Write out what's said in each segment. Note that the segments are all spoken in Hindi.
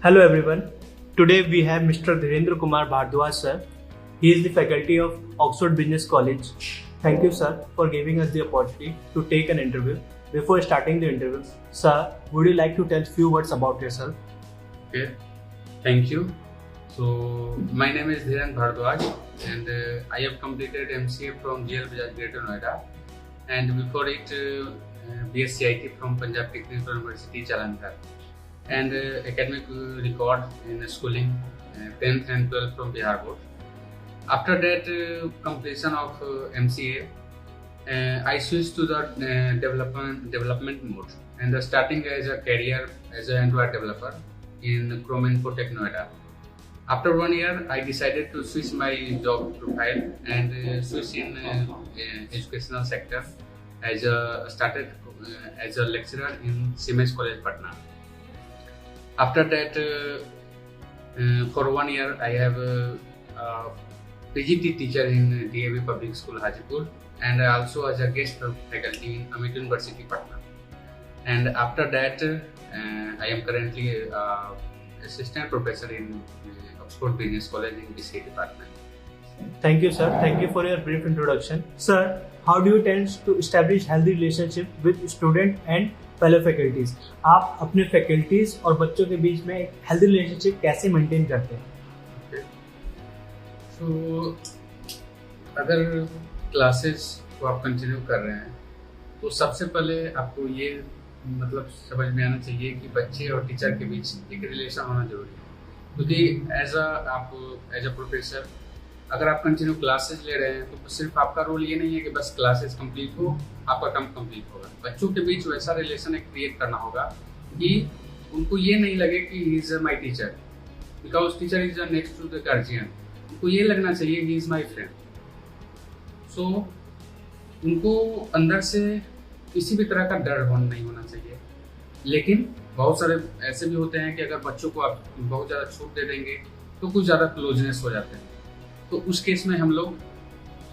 Hello everyone. Today we have Mr. Dhirendra Kumar Bhardwaj sir. He is the faculty of Oxford Business College. Thank you sir for giving us the opportunity to take an interview. Before starting the interview, sir, would you like to tell few words about yourself? Okay, thank you. So my name is Dhirendra Bhardwaj and I have completed MCA from GL Bajaj Greater Noida and before it BSc IT from Punjab Technical University Jalandhar and academic record in schooling 10th and 12th from Bihar Board. After that completion of MCA, I switched to the development mode and starting as a career as an Android developer in Chrome Infotech Noida. After 1 year, I decided to switch my job profile and switch in educational sector as started as a lecturer in Siemens College Patna. After that, for 1 year, I have PGT teacher in DAV Public School Hajipur and also as a guest faculty in Amit University Patna. And after that, I am currently assistant professor in Oxford Business College in BCA department. Thank you sir. Thank you for your brief introduction. Sir, how do you tend to establish healthy relationship with student and fellow faculties? आप अपने faculties और बच्चों के बीच में एक healthy relationship कैसे maintain करते हैं? तो अगर क्लासेस को आप कंटिन्यू कर रहे हैं तो सबसे पहले आपको ये मतलब समझ में आना चाहिए कि बच्चे और टीचर के बीच एक रिलेशन होना जरूरी है, क्योंकि एज अ प्रोफेसर अगर आप कंटिन्यू क्लासेस ले रहे हैं तो सिर्फ आपका रोल ये नहीं है कि बस क्लासेस कंप्लीट हो, आपका काम कंप्लीट होगा। बच्चों के बीच वैसा रिलेशन क्रिएट करना होगा कि उनको ये नहीं लगे कि he is my teacher, because teacher is next to the guardian. उनको ये लगना चाहिए ही इज माई फ्रेंड। सो उनको अंदर से किसी भी तरह का डर नहीं होना चाहिए। लेकिन बहुत सारे ऐसे भी होते हैं कि अगर बच्चों को आप बहुत ज़्यादा छूट दे देंगे तो कुछ ज़्यादा क्लोजनेस हो जाते हैं। तो उस केस में हम लोग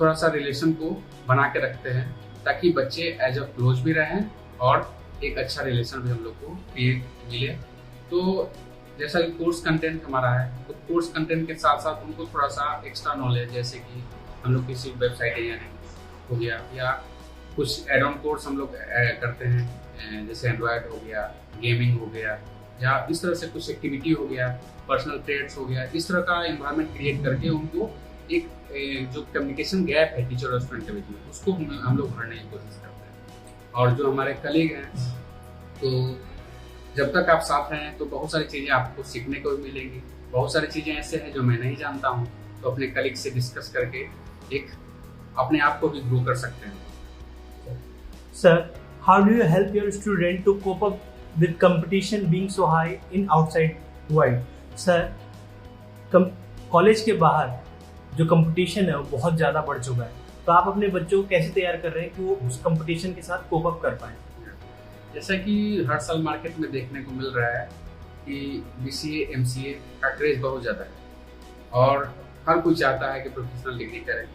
थोड़ा सा रिलेशन को बना के रखते हैं ताकि बच्चे एज अ क्लोज भी रहें और एक अच्छा रिलेशन भी हम लोग को मिले। तो जैसा कि कोर्स कंटेंट हमारा है तो कोर्स कंटेंट के साथ साथ उनको थोड़ा सा एक्स्ट्रा नॉलेज, जैसे कि हम लोग किसी वेबसाइट हो गया या कुछ एड ऑन कोर्स हम लोग करते हैं, जैसे एंड्रॉयड हो गया, गेमिंग हो गया या इस तरह से कुछ एक्टिविटी हो गया, पर्सनल ट्रेड्स हो गया। इस तरह का एनवायरनमेंट क्रिएट करके उनको एक जो कम्युनिकेशन गैप है टीचर और स्टूडेंट के बीच में उसको हम लोग भरने की कोशिश करते हैं। और जो हमारे कलीग हैं तो जब तक आप साथ हैं तो बहुत सारी चीज़ें आपको सीखने को भी मिलेंगी। बहुत सारी चीज़ें ऐसे हैं जो मैं नहीं जानता हूँ, तो अपने कलीग से डिस्कस करके एक अपने आप को भी ग्रो कर सकते हैं। Sir, how do you help your student to cope up with competition being so high in outside world? Sir, college के बाहर जो कंपटीशन है वो बहुत ज़्यादा बढ़ चुका है, तो आप अपने बच्चों को कैसे तैयार कर रहे हैं कि वो उस कंपटीशन के साथ कोप अप कर पाएँ? जैसा कि हर साल मार्केट में देखने को मिल रहा है कि BCA MCA का क्रेज बहुत ज़्यादा है और हर कोई चाहता है कि प्रोफेशनल डिग्री करे,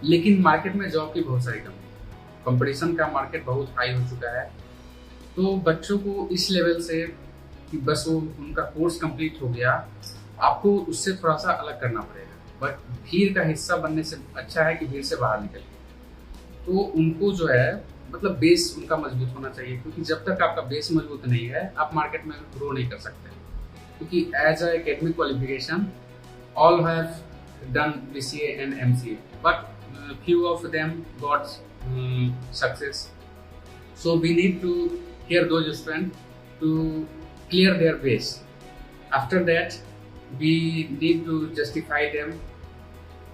लेकिन मार्केट में जॉब की बहुत सारी कमी है। कंपटीशन का मार्केट बहुत हाई हो चुका है। तो बच्चों को इस लेवल से कि बस वो उनका कोर्स कंप्लीट हो गया, आपको उससे थोड़ा सा अलग करना पड़ेगा। बट भीड़ का हिस्सा बनने से अच्छा है कि भीड़ से बाहर निकलिए। तो उनको जो है मतलब बेस उनका मजबूत होना चाहिए, क्योंकि जब तक आपका बेस मजबूत नहीं है आप मार्केट में ग्रो नहीं कर सकते। क्योंकि as a academic qualification all have done BCA and MCA, but few of them got success. So we need to hear those students to clear their base. After that, we need to justify them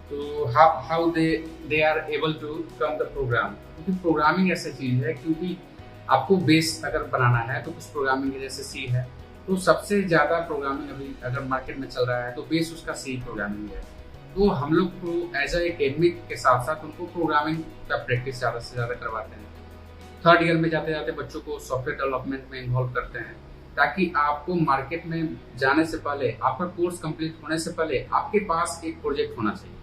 to how they are able to come the program. क्योंकि प्रोग्रामिंग ऐसी चीज़ है, क्योंकि आपको बेस अगर बनाना है तो कुछ प्रोग्रामिंग जैसे C है, तो सबसे ज़्यादा प्रोग्रामिंग अभी अगर मार्केट में चल रहा है तो बेस उसका C प्रोग्रामिंग है। तो हम लोग को एज अ एकेडमिक के साथ साथ उनको प्रोग्रामिंग का प्रैक्टिस ज़्यादा से ज़्यादा करवाते हैं। 3rd ईयर में जाते जाते बच्चों को सॉफ्टवेयर डेवलपमेंट में इन्वॉल्व करते हैं, ताकि आपको मार्केट में जाने से पहले, आपका कोर्स कंप्लीट होने से पहले आपके पास एक प्रोजेक्ट होना चाहिए,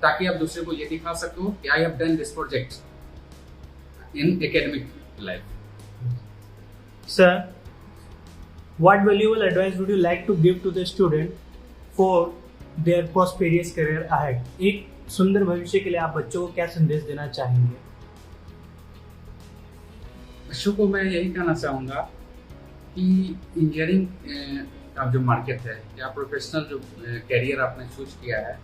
ताकि आप दूसरे को ये दिखा सको कि I have done this project in academic life. Sir, What valuable advice would you like to give to the student for their prosperous career ahead? एक सुंदर भविष्य के लिए आप बच्चों को क्या संदेश देना चाहेंगे? बच्चों को मैं यही कहना चाहूँगा कि इंजीनियरिंग का जो मार्केट है या प्रोफेशनल जो कैरियर आपने चूज किया है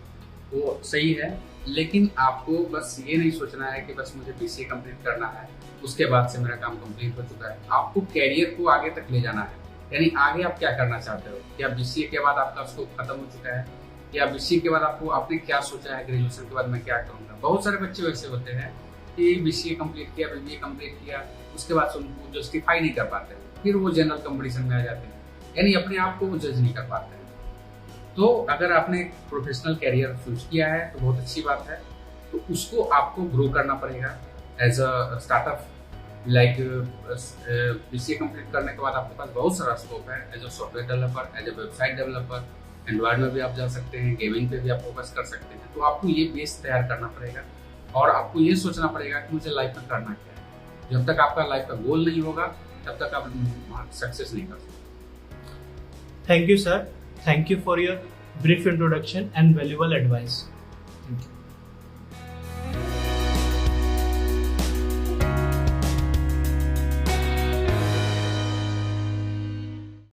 वो सही है, लेकिन आपको बस ये नहीं सोचना है कि बस मुझे बीसीए कंप्लीट करना है, उसके बाद से मेरा काम कंप्लीट हो चुका है। आपको कैरियर को आगे तक ले जाना है, यानी आगे आप क्या करना चाहते हो, क्या बीसीए के बाद आपका स्कोप खत्म हो चुका है, या बीसीए के बाद आपने क्या सोचा है ग्रेजुएशन के बाद मैं क्या करूँगा। बहुत सारे बच्चे वैसे होते हैं कि बीसीए कंप्लीट किया, बीबीए कंप्लीट किया, उसके बाद उनको जस्टिफाई नहीं कर पाते, फिर वो जनरल कंपटीशन में आ जाते हैं, यानी अपने आप को वो जज नहीं कर पाते हैं। तो अगर आपने एक प्रोफेशनल कैरियर चूज किया है तो बहुत अच्छी बात है, तो उसको आपको ग्रो करना पड़ेगा as a startup. Like BCA complete करने के बाद आपके पास बहुत सारा स्कोप है as a software developer, as a website developer, Android में भी आप जा सकते हैं, गेमिंग पे भी आप फोकस कर सकते हैं। तो आपको ये बेस तैयार करना पड़ेगा और आपको ये सोचना पड़ेगा कि मुझे लाइफ में करना क्या है। जब तक आपका लाइफ का गोल नहीं होगा तब तक आप सक्सेस नहीं कर सकते। Thank you, sir. Thank you for your brief introduction and valuable advice. Thank you.